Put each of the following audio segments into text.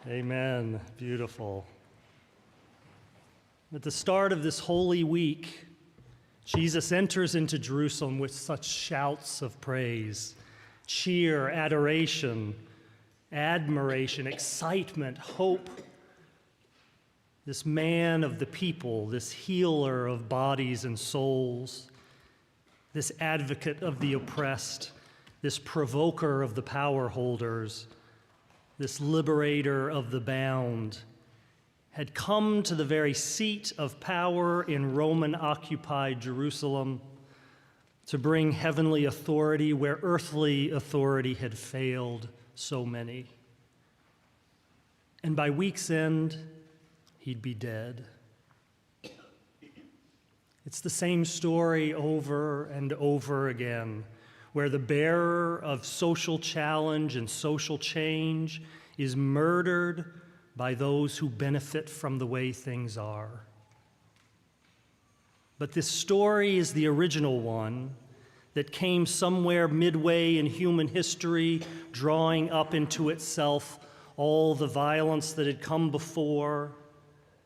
Amen. Beautiful. At the start of this Holy Week, Jesus enters into Jerusalem with such shouts of praise, cheer, adoration, admiration, excitement, hope. This man of the people, this healer of bodies and souls, this advocate of the oppressed, this provoker of the powerholders, this liberator of the bound, had come to the very seat of power in Roman-occupied Jerusalem to bring heavenly authority where earthly authority had failed so many. And by week's end, he'd be dead. It's the same story over and over again, where the bearer of social challenge and social change is murdered by those who benefit from the way things are. But this story is the original one that came somewhere midway in human history, drawing up into itself all the violence that had come before,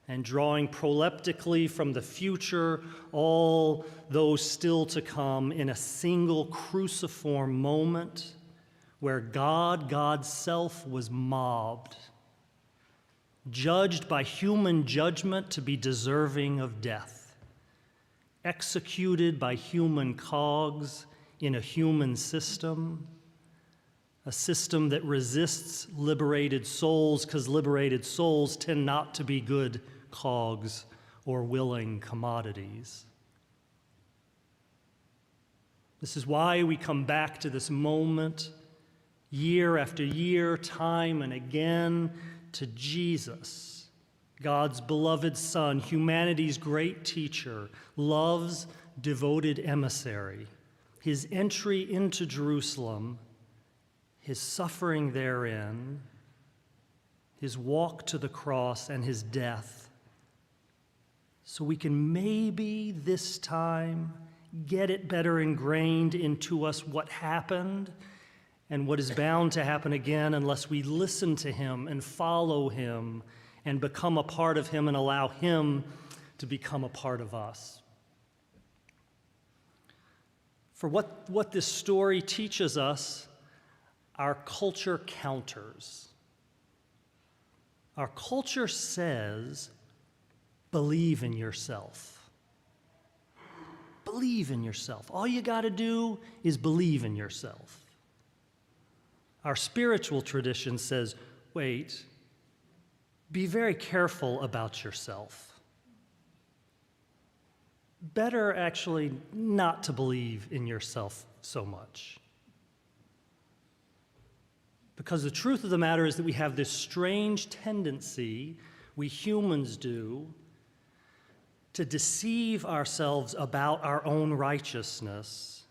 and drawing proleptically from the future all those still to come in a single cruciform moment where God Godself was mobbed, judged by human judgment to be deserving of death, executed by human cogs in a human system, a system that resists liberated souls because liberated souls tend not to be good cogs or willing commodities. This is why we come back to this moment year after year, time and again, to Jesus, God's beloved Son, humanity's great teacher, love's devoted emissary, his entry into Jerusalem, his suffering therein, his walk to the cross, and his death, so we can maybe this time get it better ingrained into us what happened and what is bound to happen again unless we listen to him and follow him and become a part of him and allow him to become a part of us. For what this story teaches us, our culture counters. Our culture says, believe in yourself. Believe in yourself. All you got to do is believe in yourself. Our spiritual tradition says, wait, be very careful about yourself. Better actually not to believe in yourself so much. Because the truth of the matter is that we have this strange tendency, we humans do, to deceive ourselves about our own righteousness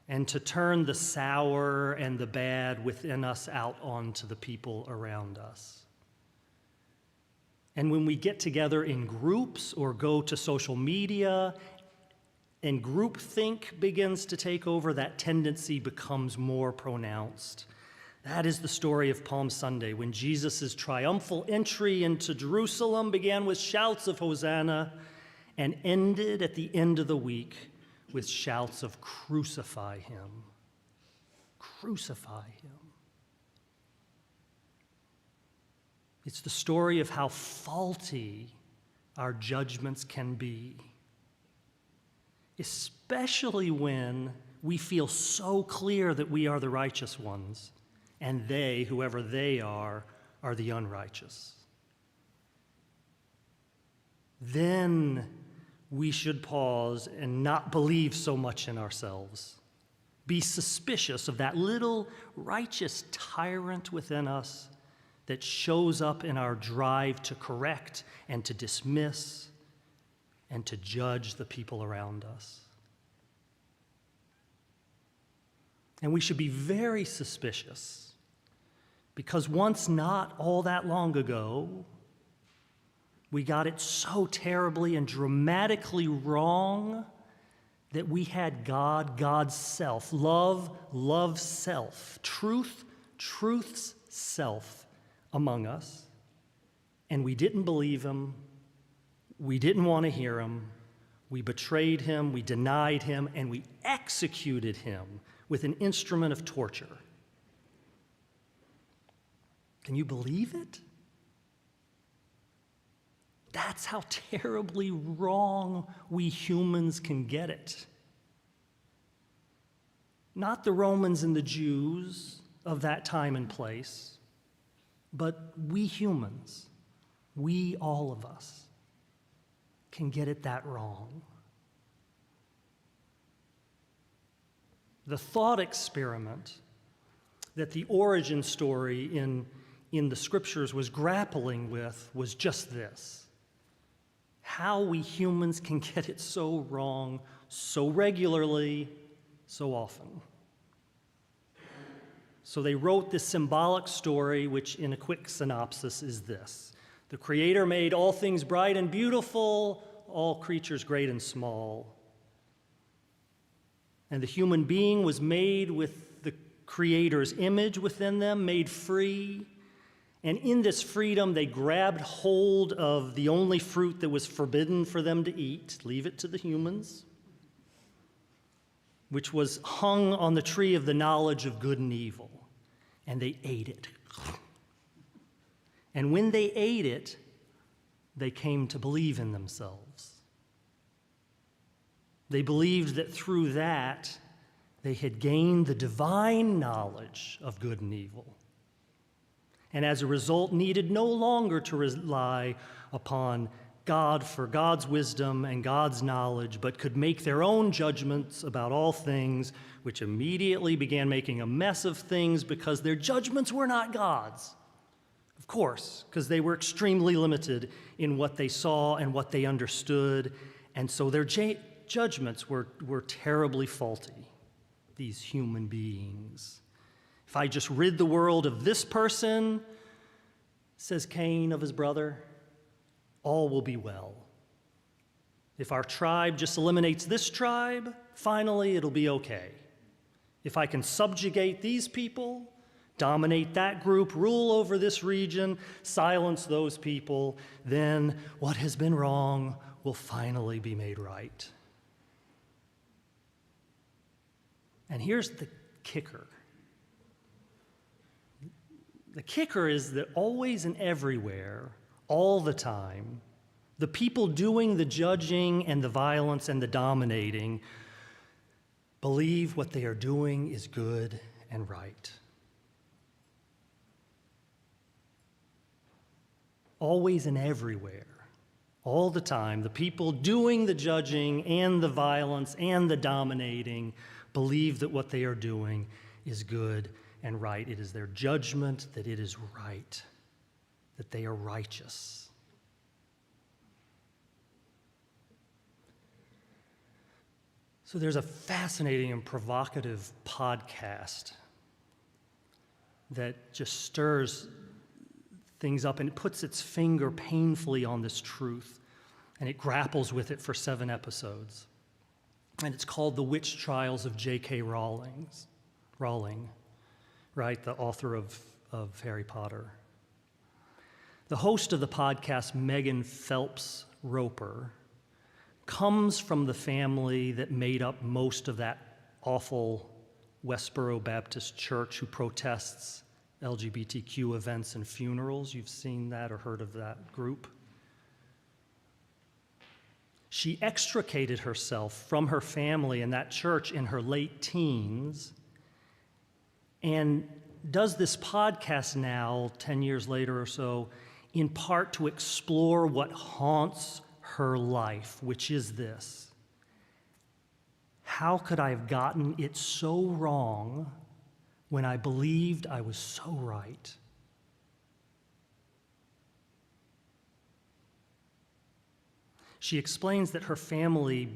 and to turn the sour and the bad within us out onto the people around us. And when we get together in groups or go to social media and groupthink begins to take over, that tendency becomes more pronounced. That is the story of Palm Sunday, when Jesus' triumphal entry into Jerusalem began with shouts of Hosanna and ended at the end of the week with shouts of crucify him. Crucify him. It's the story of how faulty our judgments can be, especially when we feel so clear that we are the righteous ones and they, whoever they are the unrighteous. Then we should pause and not believe so much in ourselves. Be suspicious of that little righteous tyrant within us that shows up in our drive to correct and to dismiss and to judge the people around us. And we should be very suspicious because once not all that long ago, we got it so terribly and dramatically wrong that we had God Godself, love self, truth's self among us, And we didn't believe him. We didn't want to hear him. We betrayed him. We denied him. And we executed him with an instrument of torture. Can you believe it? That's how terribly wrong we humans can get it. Not the Romans and the Jews of that time and place, but we humans, we, all of us, can get it that wrong. The thought experiment that the origin story in the scriptures was grappling with was just this: how we humans can get it so wrong so regularly, so often. So they wrote this symbolic story, which in a quick synopsis is this: the Creator made all things bright and beautiful, all creatures great and small. And the human being was made with the Creator's image within them, made free. And in this freedom, they grabbed hold of the only fruit that was forbidden for them to eat, leave it to the humans, which was hung on the tree of the knowledge of good and evil. And they ate it. And when they ate it, they came to believe in themselves. They believed that through that, they had gained the divine knowledge of good and evil. And as a result, needed no longer to rely upon God for God's wisdom and God's knowledge, but could make their own judgments about all things, which immediately began making a mess of things because their judgments were not God's. Of course, because they were extremely limited in what they saw and what they understood, and so their judgments were terribly faulty, these human beings. If I just rid the world of this person, says Cain of his brother, all will be well. If our tribe just eliminates this tribe, finally it'll be okay. If I can subjugate these people, dominate that group, rule over this region, silence those people, then what has been wrong will finally be made right. And here's the kicker. The kicker is that always and everywhere, all the time, the people doing the judging and the violence and the dominating believe what they are doing is good and right. Always and everywhere, all the time, the people doing the judging and the violence and the dominating believe that what they are doing is good and right. It is their judgment that it is right, that they are righteous. So there's a fascinating and provocative podcast that just stirs things up and puts its finger painfully on this truth, and it grapples with it for 7 episodes. And it's called The Witch Trials of J.K. Rowling, right, the author of Harry Potter. The host of the podcast, Megan Phelps Roper, comes from the family that made up most of that awful Westboro Baptist Church who protests LGBTQ events and funerals. You've seen that or heard of that group. She extricated herself from her family and that church in her late teens and does this podcast now, 10 years later or so, in part to explore what haunts her life, which is this: how could I have gotten it so wrong when I believed I was so right? She explains that her family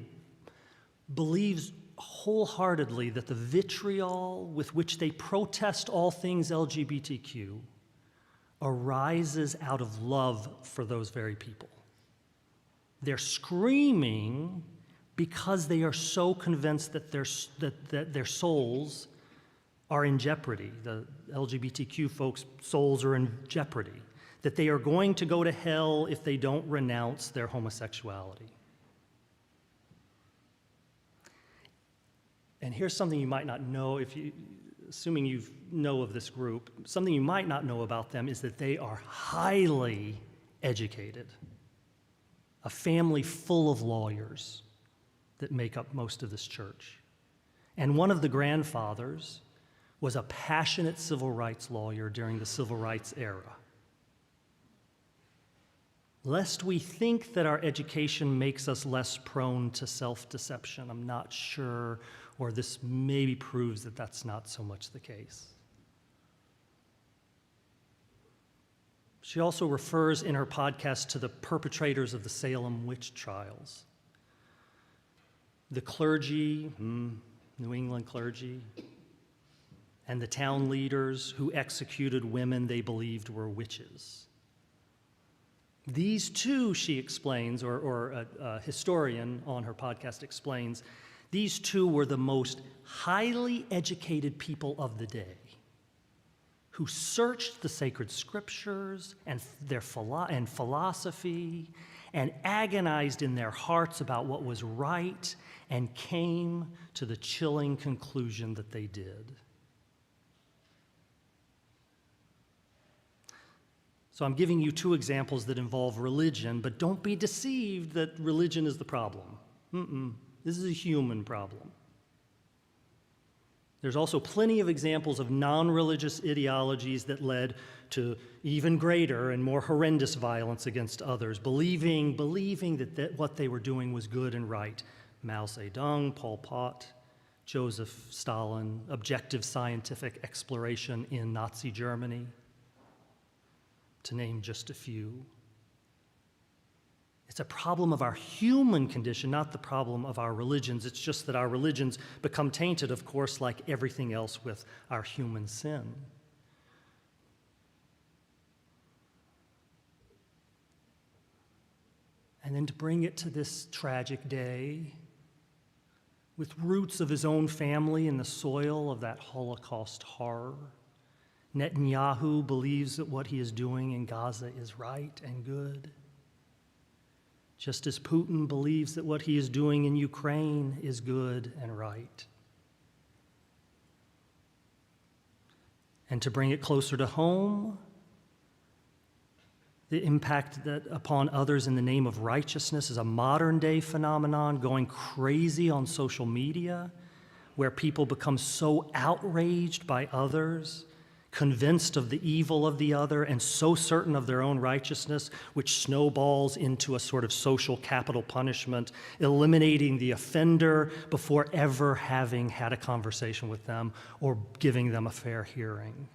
believes wholeheartedly that the vitriol with which they protest all things LGBTQ arises out of love for those very people. They're screaming because they are so convinced that their souls are in jeopardy. The LGBTQ folks' souls are in jeopardy. that they are going to go to hell if they don't renounce their homosexuality. And here's something you might not know, assuming you know of this group, something you might not know about them is that they are highly educated. A family full of lawyers that make up most of this church. And one of the grandfathers was a passionate civil rights lawyer during the civil rights era. Lest we think that our education makes us less prone to self-deception, I'm not sure, or this maybe proves that that's not so much the case. She also refers in her podcast to the perpetrators of the Salem witch trials. The clergy, New England clergy, and the town leaders who executed women they believed were witches. These two, she explains, or a historian on her podcast explains, these two were the most highly educated people of the day, who searched the sacred scriptures and philosophy and agonized in their hearts about what was right and came to the chilling conclusion that they did. So I'm giving you two examples that involve religion, but don't be deceived that religion is the problem. This is a human problem. There's also plenty of examples of non-religious ideologies that led to even greater and more horrendous violence against others, believing that what they were doing was good and right. Mao Zedong, Pol Pot, Joseph Stalin, objective scientific exploration in Nazi Germany, to name just a few. It's a problem of our human condition, not the problem of our religions. It's just that our religions become tainted, of course, like everything else with our human sin. And then to bring it to this tragic day, with roots of his own family in the soil of that Holocaust horror, Netanyahu believes that what he is doing in Gaza is right and good, just as Putin believes that what he is doing in Ukraine is good and right. And to bring it closer to home, the impact that upon others in the name of righteousness is a modern-day phenomenon going crazy on social media, where people become so outraged by others, convinced of the evil of the other, and so certain of their own righteousness, which snowballs into a sort of social capital punishment, eliminating the offender before ever having had a conversation with them or giving them a fair hearing.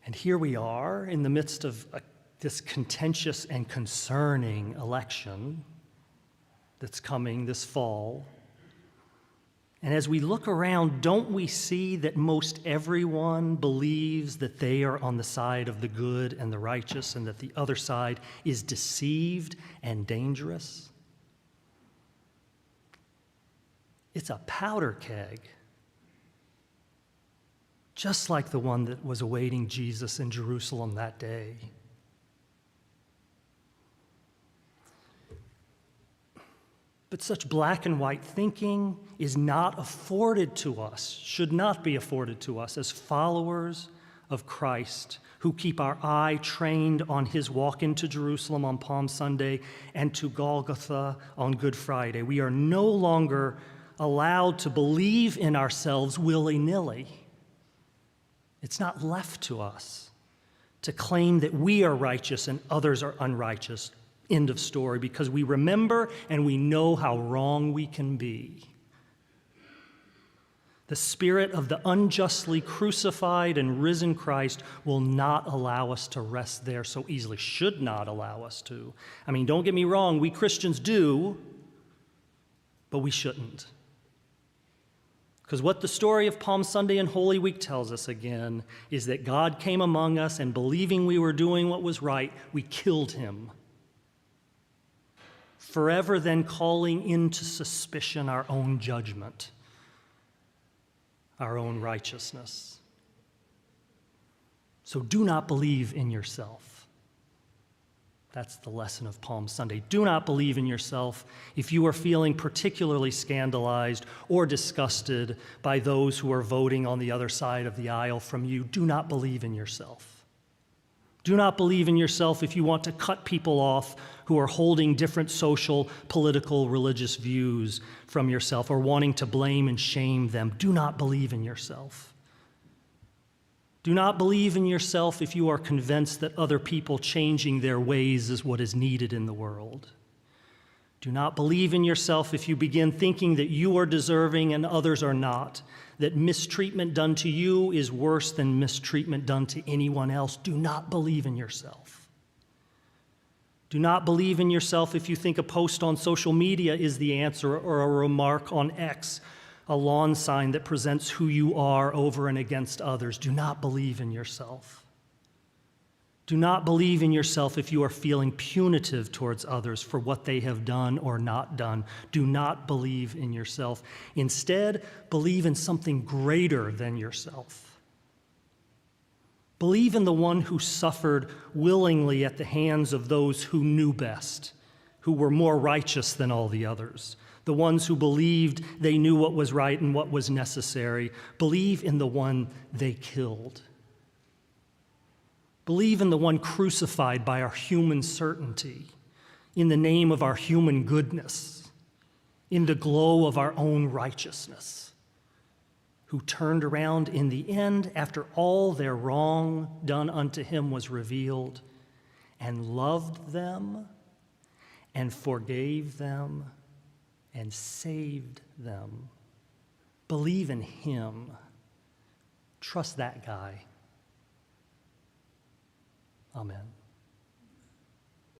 And here we are in the midst of this contentious and concerning election that's coming this fall. And as we look around, don't we see that most everyone believes that they are on the side of the good and the righteous, and that the other side is deceived and dangerous? It's a powder keg, just like the one that was awaiting Jesus in Jerusalem that day. But such black and white thinking is not afforded to us, should not be afforded to us as followers of Christ who keep our eye trained on his walk into Jerusalem on Palm Sunday and to Golgotha on Good Friday. We are no longer allowed to believe in ourselves willy-nilly. It's not left to us to claim that we are righteous and others are unrighteous. End of story, because we remember and we know how wrong we can be. The spirit of the unjustly crucified and risen Christ will not allow us to rest there so easily, should not allow us to. I mean, don't get me wrong, we Christians do, but we shouldn't. Because what the story of Palm Sunday and Holy Week tells us again is that God came among us, and believing we were doing what was right, we killed him, forever then calling into suspicion our own judgment. our own righteousness. So do not believe in yourself. That's the lesson of Palm Sunday. Do not believe in yourself if you are feeling particularly scandalized or disgusted by those who are voting on the other side of the aisle from you. Do not believe in yourself. Do not believe in yourself if you want to cut people off who are holding different social, political, religious views from yourself or wanting to blame and shame them. Do not believe in yourself. Do not believe in yourself if you are convinced that other people changing their ways is what is needed in the world. Do not believe in yourself if you begin thinking that you are deserving and others are not, that mistreatment done to you is worse than mistreatment done to anyone else. Do not believe in yourself. Do not believe in yourself if you think a post on social media is the answer or a remark on X, a lawn sign that presents who you are over and against others. Do not believe in yourself. Do not believe in yourself if you are feeling punitive towards others for what they have done or not done. Do not believe in yourself. Instead, believe in something greater than yourself. Believe in the one who suffered willingly at the hands of those who knew best, who were more righteous than all the others, the ones who believed they knew what was right and what was necessary. Believe in the one they killed. Believe in the one crucified by our human certainty, in the name of our human goodness, in the glow of our own righteousness, who turned around in the end after all their wrong done unto him was revealed, and loved them, and forgave them, and saved them. Believe in him. Trust that guy. Amen.